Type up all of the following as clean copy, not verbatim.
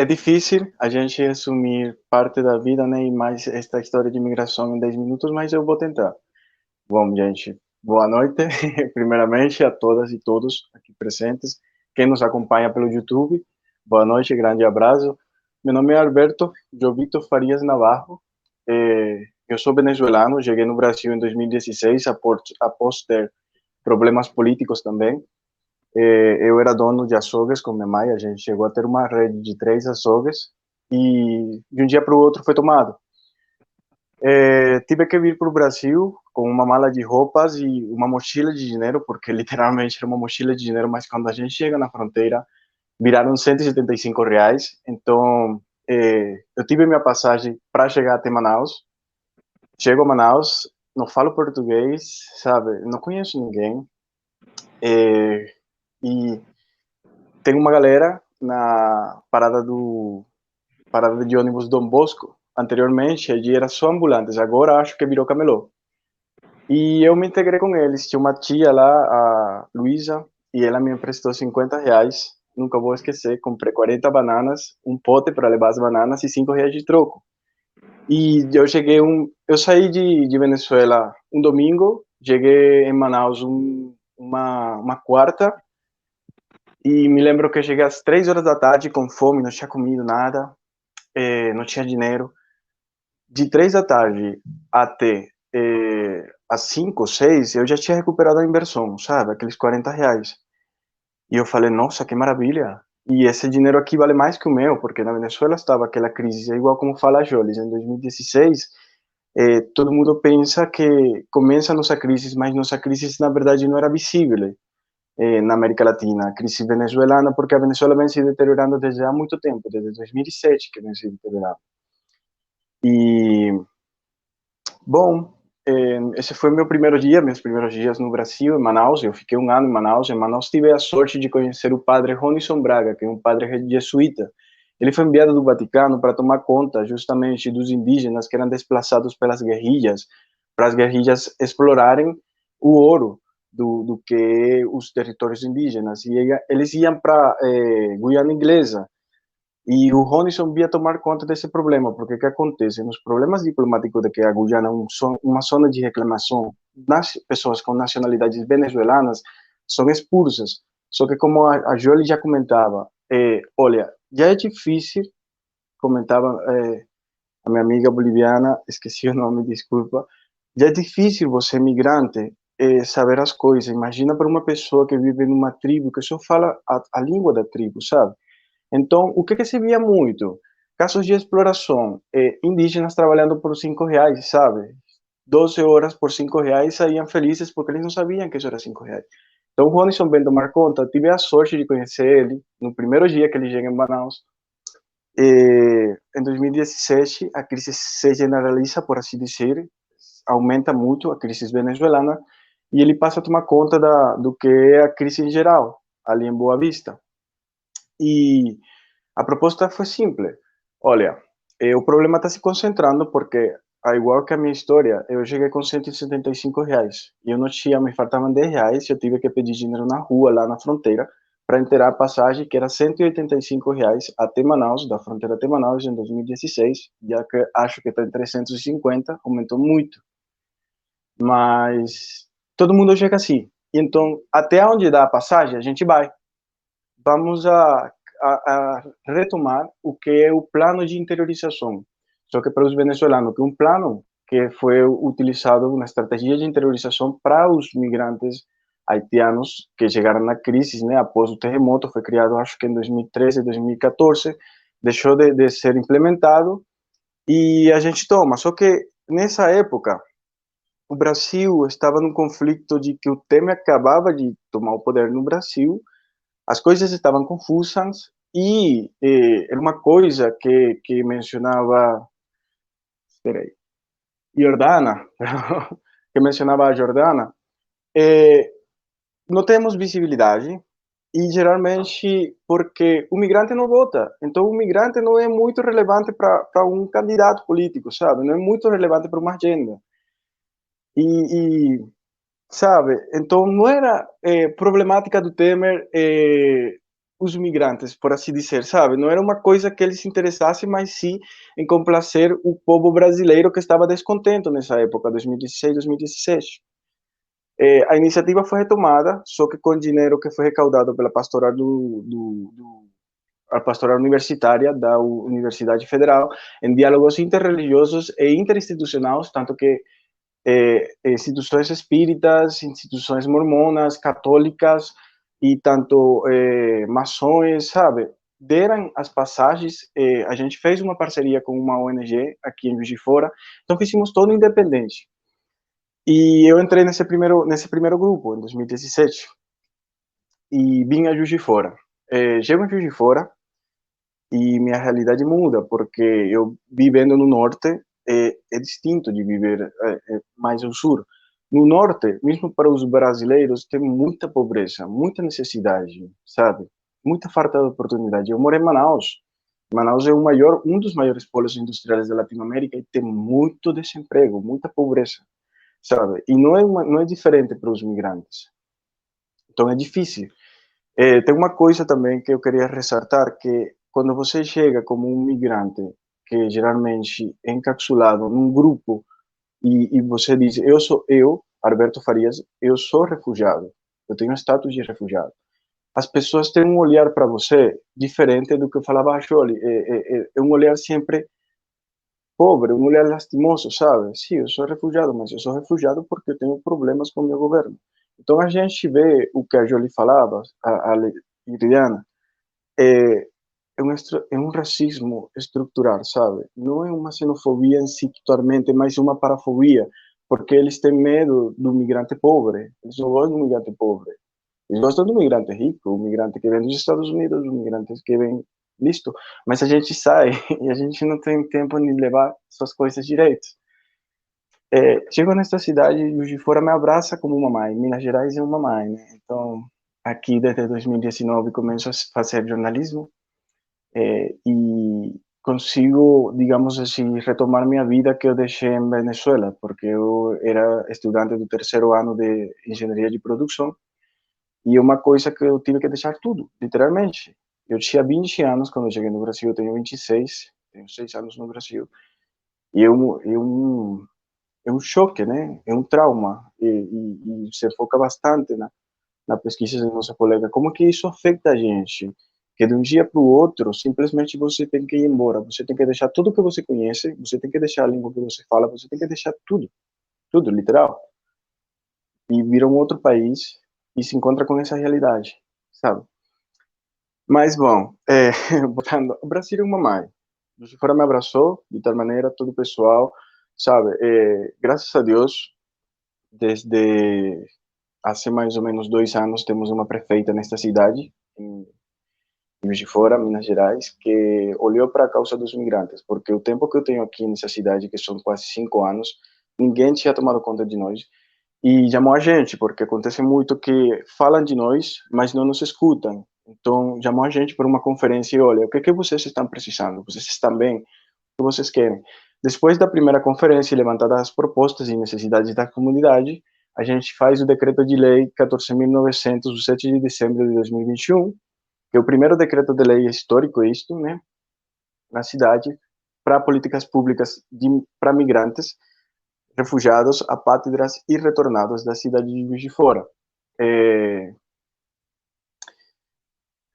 É difícil a gente resumir parte da vida, né, e mais esta história de imigração em 10 minutos, mas eu vou tentar. Bom, gente, boa noite, primeiramente a todas e todos aqui presentes, quem nos acompanha pelo YouTube, boa noite, grande abraço. Meu nome é Alberto Jovito Farias Navarro, eu sou venezuelano, cheguei no Brasil em 2016 após ter problemas políticos também. Eu era dono de açougues com minha mãe, a gente chegou a ter uma rede de 3 açougues e de um dia para o outro foi tomado. Tive que vir para o Brasil com uma mala de roupas e uma mochila de dinheiro, porque literalmente era uma mochila de dinheiro, mas quando a gente chega na fronteira, viraram R$ 175. Então, eu tive minha passagem para chegar até Manaus. Chego a Manaus, não falo português, sabe? Não conheço ninguém. E tem uma galera na parada de ônibus Dom Bosco. Anteriormente, ali era só ambulantes, agora acho que virou camelô. E eu me integrei com eles. Tinha uma tia lá, a Luísa, e ela me emprestou R$ 50. Nunca vou esquecer. Comprei 40 bananas, um pote para levar as bananas e R$ 5 de troco. E eu saí de Venezuela um domingo, cheguei em Manaus uma quarta, e me lembro que eu cheguei às 3 horas da tarde com fome, não tinha comido nada, não tinha dinheiro. De 3 da tarde até às 5, 6, eu já tinha recuperado a inversão, sabe? Aqueles R$ 40. E eu falei, nossa, que maravilha. E esse dinheiro aqui vale mais que o meu, porque na Venezuela estava aquela crise, é igual como fala a Jolis, em 2016, todo mundo pensa que começa a nossa crise, mas nossa crise, na verdade, não era visível na América Latina, a crise venezuelana, porque a Venezuela vem se deteriorando desde há muito tempo, desde 2007 que vem se deteriorando. E bom, esse foi meu primeiro dia, meus primeiros dias no Brasil, em Manaus. Eu fiquei um ano em Manaus. Em Manaus tive a sorte de conhecer o padre Ronison Braga, que é um padre jesuíta. Ele foi enviado do Vaticano para tomar conta justamente dos indígenas que eram desplaçados pelas guerrilhas, para as guerrilhas explorarem o ouro do que os territórios indígenas. E eles iam para Guiana Inglesa, e o Ronison via tomar conta desse problema, porque o que acontece? Nos problemas diplomáticos de que a Guiana é uma zona de reclamação, das pessoas com nacionalidades venezuelanas são expulsas. Só que, como a Jolie já comentava, olha, já é difícil, comentava a minha amiga boliviana, esqueci o nome, desculpa, já é difícil você, migrante, saber as coisas. Imagina para uma pessoa que vive numa tribo que só fala a língua da tribo, sabe? Então, o que se via muito? Casos de exploração, indígenas trabalhando por R$ 5, sabe? 12 horas por R$ 5 saíam felizes porque eles não sabiam que isso era R$ 5. Então, o Ronison vem tomar conta, tive a sorte de conhecer ele no primeiro dia que ele chega em Manaus. Em 2017, a crise se generaliza, por assim dizer, aumenta muito a crise venezuelana, e ele passa a tomar conta do que é a crise em geral, ali em Boa Vista. E a proposta foi simples. Olha, o problema está se concentrando porque, ao igual que a minha história, eu cheguei com R$ 175 e eu não tinha, me faltavam R$ 10, eu tive que pedir dinheiro na rua, lá na fronteira, para inteirar a passagem, que era R$ 185 até Manaus, da fronteira até Manaus, em 2016, já que acho que está em 350, aumentou muito. Mas todo mundo chega assim. Então, até onde dá a passagem, a gente vai. Vamos a retomar o que é o plano de interiorização. Só que para os venezuelanos, que é um plano que foi utilizado, uma estratégia de interiorização para os migrantes haitianos que chegaram na crise, né, após o terremoto, foi criado acho que em 2013, 2014, deixou de ser implementado e a gente toma. Só que nessa época, o Brasil estava num conflito de que o Temer acabava de tomar o poder no Brasil, as coisas estavam confusas e era uma coisa que mencionava, peraí, Jordana, que mencionava a Jordana, eh, não temos visibilidade e geralmente porque o migrante não vota, então o migrante não é muito relevante para um candidato político, sabe? Não é muito relevante para uma agenda. E sabe, então não era problemática do Temer os migrantes, por assim dizer, sabe? Não era uma coisa que eles se interessassem, mas sim em complacer o povo brasileiro que estava descontente nessa época, 2016, 2017. A iniciativa foi retomada, só que com dinheiro que foi recaudado pela pastoral a pastoral universitária da Universidade Federal, em diálogos interreligiosos e interinstitucionais, tanto que instituições espíritas, instituições mormonas, católicas e tanto maçons, sabe? Deram as passagens, a gente fez uma parceria com uma ONG aqui em Juiz de Fora, então fizemos todo independente. E eu entrei nesse primeiro grupo, em 2017, e vim a Juiz de Fora. Chego em Juiz de Fora e minha realidade muda, porque eu vivendo no norte é distinto de viver mais ao sul. No norte, mesmo para os brasileiros, tem muita pobreza, muita necessidade, sabe? Muita falta de oportunidade. Eu moro em Manaus. Manaus é um dos maiores polos industriais da Latinoamérica e tem muito desemprego, muita pobreza, sabe? E não é diferente para os migrantes. Então é difícil. Tem uma coisa também que eu queria ressaltar, que quando você chega como um migrante, que geralmente é encapsulado num grupo, e você diz, Alberto Farias, eu sou refugiado, eu tenho status de refugiado. As pessoas têm um olhar para você diferente do que eu falava a Jolie, é um olhar sempre pobre, um olhar lastimoso, sabe? Sim, eu sou refugiado, mas eu sou refugiado porque eu tenho problemas com o meu governo. Então a gente vê o que a Jolie falava, a Liliana, é, é um racismo estrutural, sabe? Não é uma xenofobia em si totalmente, mas uma parafobia, porque eles têm medo do migrante pobre, eles não gostam do migrante pobre. Eles gostam do migrante rico, o migrante que vem dos Estados Unidos, os migrantes que vem, listo. Mas a gente sai e a gente não tem tempo de levar suas coisas direito. Chego nesta cidade, Juiz de Fora me abraça como uma mãe. Minas Gerais é uma mãe, né? Então, aqui desde 2019 começo a fazer jornalismo e consigo, digamos assim, retomar minha vida que eu deixei em Venezuela, porque eu era estudante do terceiro ano de engenharia de produção e uma coisa que eu tive que deixar tudo, literalmente. Eu tinha 20 anos quando eu cheguei no Brasil, eu tenho 26, tenho 6 anos no Brasil. E é um choque, né? É um trauma. E se foca bastante na pesquisa de nossa colega. Como que isso afeta a gente? Que de um dia para o outro, simplesmente você tem que ir embora. Você tem que deixar tudo que você conhece, você tem que deixar a língua que você fala, você tem que deixar tudo. Tudo, literal. E vir a um outro país e se encontra com essa realidade, sabe? Mas, bom, voltando, o Brasil é uma mãe. De fora me abraçou, de tal maneira, todo o pessoal, sabe? Graças a Deus, desde há mais ou menos 2 anos, temos uma prefeita nesta cidade, em Juiz de Fora, Minas Gerais, que olhou para a causa dos migrantes, porque o tempo que eu tenho aqui nessa cidade, que são quase 5 anos, ninguém tinha tomado conta de nós, e chamou a gente, porque acontece muito que falam de nós, mas não nos escutam. Então, chamou a gente para uma conferência e olha, o que vocês estão precisando? Vocês estão bem? O que vocês querem? Depois da primeira conferência, levantadas as propostas e necessidades da comunidade, a gente faz o decreto de lei 14.900, do 7 de dezembro de 2021, que é o primeiro decreto de lei histórico, isto, né, na cidade, para políticas públicas para migrantes, refugiados, apátridas e retornados da cidade de Juiz de Fora.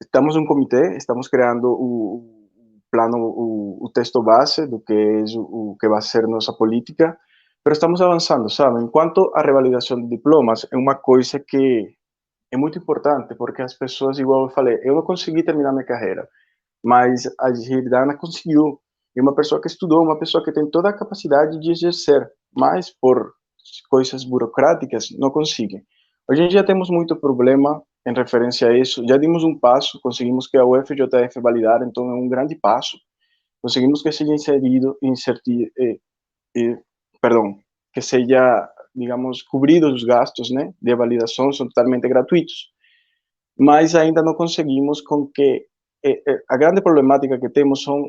Estamos um comitê, estamos criando o plano, o texto base do que é o que vai ser nossa política, mas estamos avançando, sabe? Enquanto a revalidação de diplomas é uma coisa que é muito importante, porque as pessoas, igual eu falei, eu não consegui terminar minha carreira, mas a Girdana conseguiu. E uma pessoa que estudou, uma pessoa que tem toda a capacidade de exercer, mas por coisas burocráticas não consegue. Hoje em dia temos muito problema em referência a isso. Já dimos um passo, conseguimos que a UFJF validar, então é um grande passo. Conseguimos que seja perdão, que seja, digamos, cobridos os gastos, né, de validação, são totalmente gratuitos. Mas ainda não conseguimos com que a grande problemática que temos são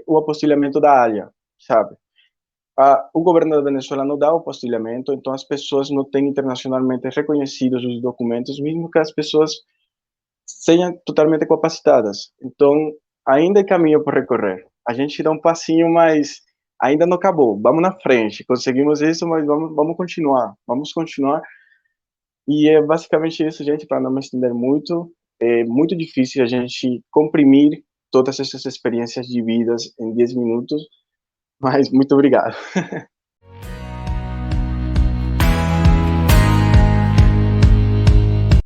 o apostilhamento da área, sabe? O governo da Venezuela não dá o apostilhamento, então as pessoas não têm internacionalmente reconhecidos os documentos, mesmo que as pessoas sejam totalmente capacitadas. Então, ainda é caminho por recorrer. A gente dá um passinho, mas ainda não acabou. Vamos na frente. Conseguimos isso, mas vamos continuar. Vamos continuar. E é basicamente isso, gente, para não me estender muito. É muito difícil a gente comprimir todas essas experiências de vidas em 10 minutos, mas muito obrigado.